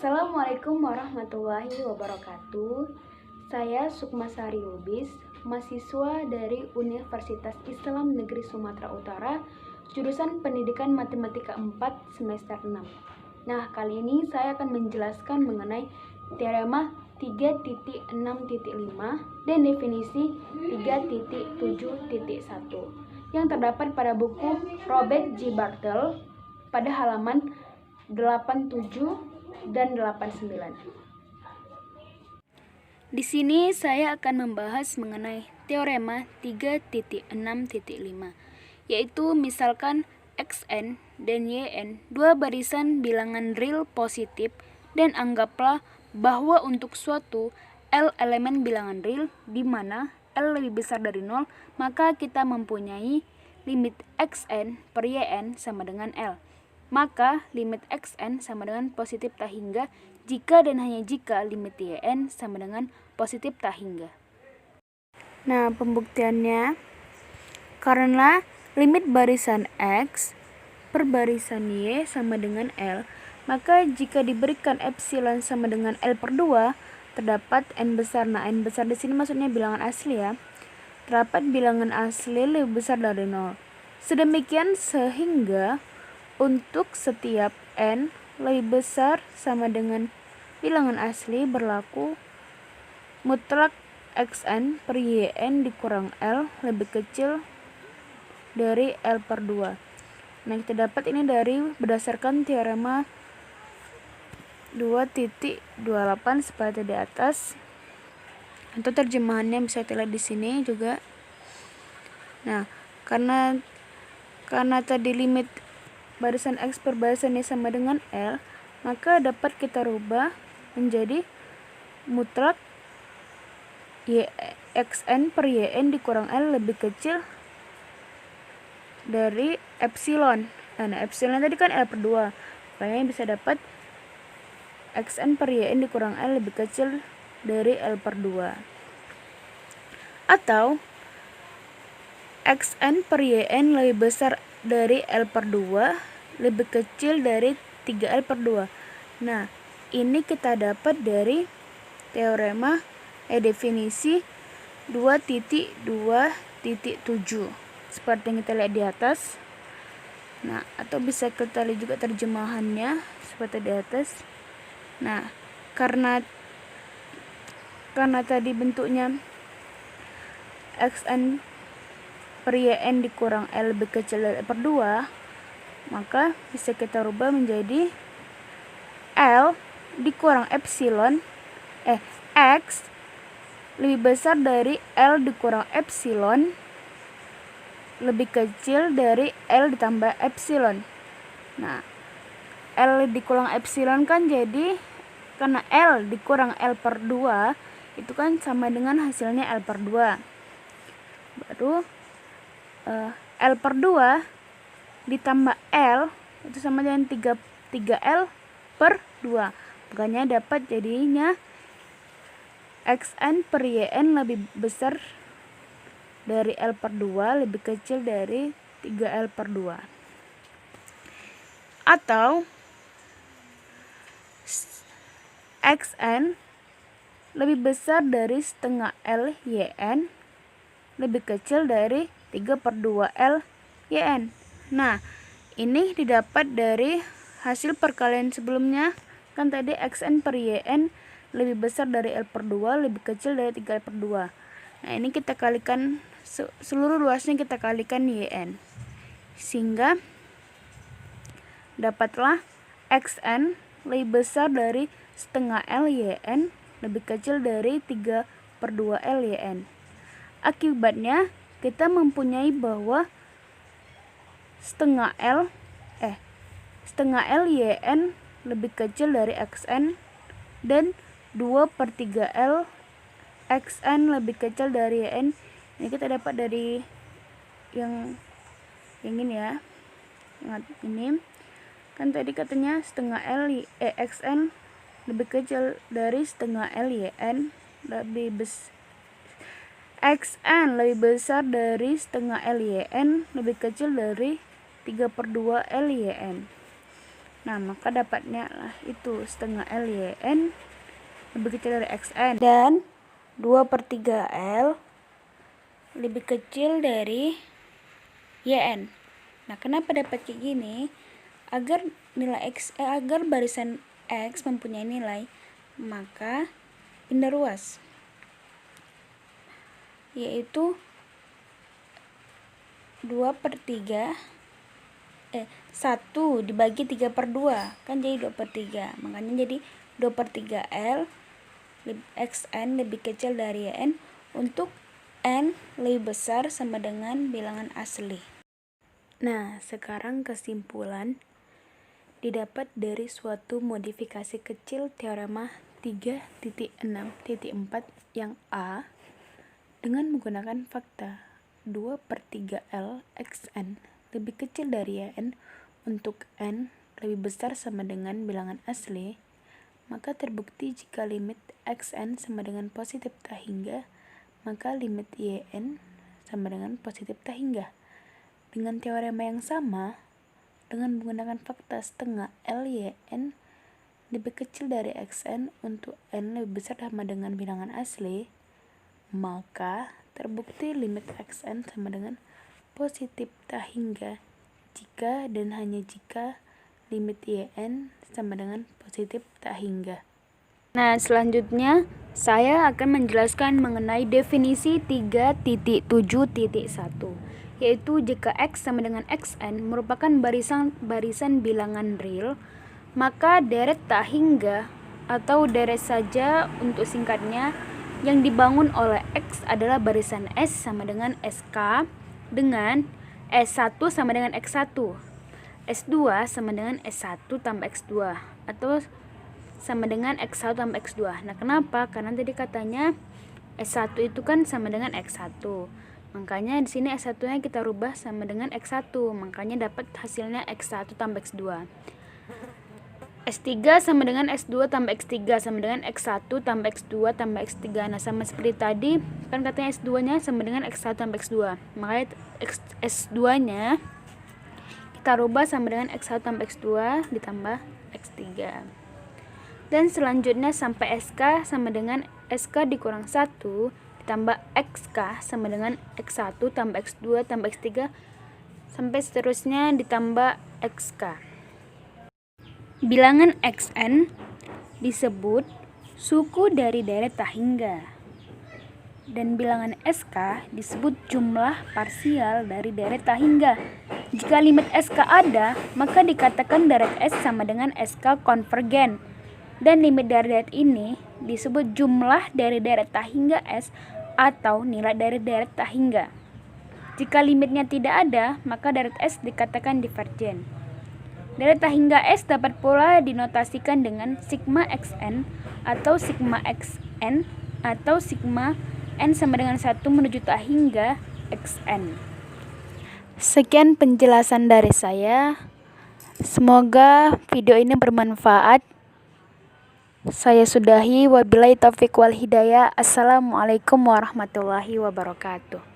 Assalamualaikum warahmatullahi wabarakatuh. Saya Sukmasari Lubis, mahasiswa dari Universitas Islam Negeri Sumatera Utara, jurusan Pendidikan Matematika 4 semester 6. Nah, kali ini saya akan menjelaskan mengenai teorema 3.6.5 dan definisi 3.7.1 yang terdapat pada buku Robert G. Bartle pada halaman 87 dan 89. Di sini saya akan membahas mengenai teorema 3.6.5, yaitu misalkan Xn dan Yn dua barisan bilangan real positif dan anggaplah bahwa untuk suatu L elemen bilangan real di mana L lebih besar dari 0, maka kita mempunyai limit Xn per Yn sama dengan L. Maka limit Xn sama dengan positif tak hingga jika dan hanya jika limit Yn sama dengan positif tak hingga. Nah, pembuktiannya, karena limit barisan X per barisan Y sama dengan L, maka jika diberikan epsilon sama dengan L per 2, terdapat N besar. Nah, N besar di sini maksudnya bilangan asli ya. Terdapat bilangan asli lebih besar dari 0. Sedemikian sehingga untuk setiap N lebih besar sama dengan bilangan asli berlaku mutlak Xn per Yn dikurang L lebih kecil dari L per 2. Nah, kita dapat ini dari berdasarkan teorema 2.28 seperti di atas. Untuk terjemahannya bisa kita lihat di sini juga. Nah, karena tadi limit barisan X per barisan Y sama dengan L, maka dapat kita rubah menjadi mutlak Xn per Yn dikurang L lebih kecil dari epsilon. Nah, epsilon tadi kan L per 2, makanya bisa dapat Xn per Yn dikurang L lebih kecil dari L per 2. Atau Xn per Yn lebih besar dari L per 2 lebih kecil dari 3L per 2. Nah, ini kita dapat dari teorema definisi 2.2.7 seperti yang kita lihat di atas. Nah, atau bisa kita lihat juga terjemahannya seperti di atas. Nah, karena tadi bentuknya Xn per Yn dikurang L lebih kecil dari L per 2, maka bisa kita rubah menjadi L dikurang epsilon X lebih besar dari L dikurang epsilon lebih kecil dari L ditambah epsilon. Nah, L dikurang epsilon kan jadi karena L dikurang L per 2 itu kan sama dengan hasilnya L per 2. Baru L per 2 ditambah L itu sama dengan 3L per 2. Makanya dapat jadinya Xn per Yn lebih besar dari L per 2 lebih kecil dari 3L per 2. Atau Xn lebih besar dari setengah L Yn lebih kecil dari 3 per 2 L Yn. Nah, ini didapat dari hasil perkalian sebelumnya. Kan tadi Xn per Yn lebih besar dari L per 2 lebih kecil dari 3L per 2. Nah, ini kita kalikan seluruh luasnya, kita kalikan Yn. Sehingga dapatlah Xn lebih besar dari setengah L Yn lebih kecil dari 3 per 2 L Yn. Akibatnya kita mempunyai bahwa setengah L Yn lebih kecil dari Xn dan 2 per 3 L Xn lebih kecil dari Yn. Ini kita dapat dari yang ini ya. Ingat ini kan tadi katanya setengah L Xn lebih kecil dari setengah L Yn Xn lebih besar dari setengah L Yn lebih kecil dari 3 per 2 L Yn. Nah, maka dapatnya lah itu setengah L YN lebih kecil dari XN. Dan 2/3 L lebih kecil dari YN. Nah, kenapa dapat kayak gini? Agar agar barisan X mempunyai nilai, maka pindah ruas, yaitu 1 dibagi 3/2 kan jadi 2/3, makanya jadi 2/3 L XN lebih kecil dari YN untuk N lebih besar sama dengan bilangan asli. Nah, sekarang kesimpulan didapat dari suatu modifikasi kecil teorema 3.6.4 yang A dengan menggunakan fakta 2/3 L XN lebih kecil dari YN untuk N lebih besar sama dengan bilangan asli, maka terbukti jika limit XN sama dengan positif tak hingga, maka limit YN sama dengan positif tak hingga. Dengan teorema yang sama, dengan menggunakan fakta setengah L YN lebih kecil dari XN untuk N lebih besar sama dengan bilangan asli, maka terbukti limit XN sama dengan positif tak hingga jika dan hanya jika limit YN sama dengan positif tak hingga. Nah, selanjutnya saya akan menjelaskan mengenai definisi 3.7.1, yaitu jika X sama dengan XN merupakan barisan bilangan real, maka deret tak hingga atau deret saja untuk singkatnya yang dibangun oleh X adalah barisan S sama dengan SK dengan S1 sama dengan X1, S2 sama dengan S1 tambah X2 atau sama dengan X1 tambah X2. Nah, kenapa? Karena tadi katanya S1 itu kan sama dengan X1. Makanya di sini S1-nya kita rubah sama dengan X1. Makanya dapat hasilnya X1 tambah X2. S3 sama dengan S2 tambah X3 sama dengan X1 tambah X2 tambah X3. Nah, sama seperti tadi, kan katanya S2-nya sama dengan X1 tambah X2. Makanya S2-nya kita rubah sama dengan X1 tambah X2 ditambah X3. Dan selanjutnya sampai SK sama dengan SK dikurang 1 ditambah XK sama dengan X1 tambah X2 tambah X3 sampai seterusnya ditambah XK. Bilangan XN disebut suku dari deret tak hingga, dan bilangan SK disebut jumlah parsial dari deret tak hingga. Jika limit SK ada, maka dikatakan deret S sama dengan SK konvergen, dan limit dari deret ini disebut jumlah dari deret tak hingga S atau nilai dari deret tak hingga. Jika limitnya tidak ada, maka deret S dikatakan divergen. Deret tak hingga S dapat pula dinotasikan dengan sigma XN atau sigma XN atau sigma N sama dengan 1 menuju tak hingga XN. Sekian penjelasan dari saya. Semoga video ini bermanfaat. Saya sudahi. Wabillahi taufiq wal hidayah. Assalamualaikum warahmatullahi wabarakatuh.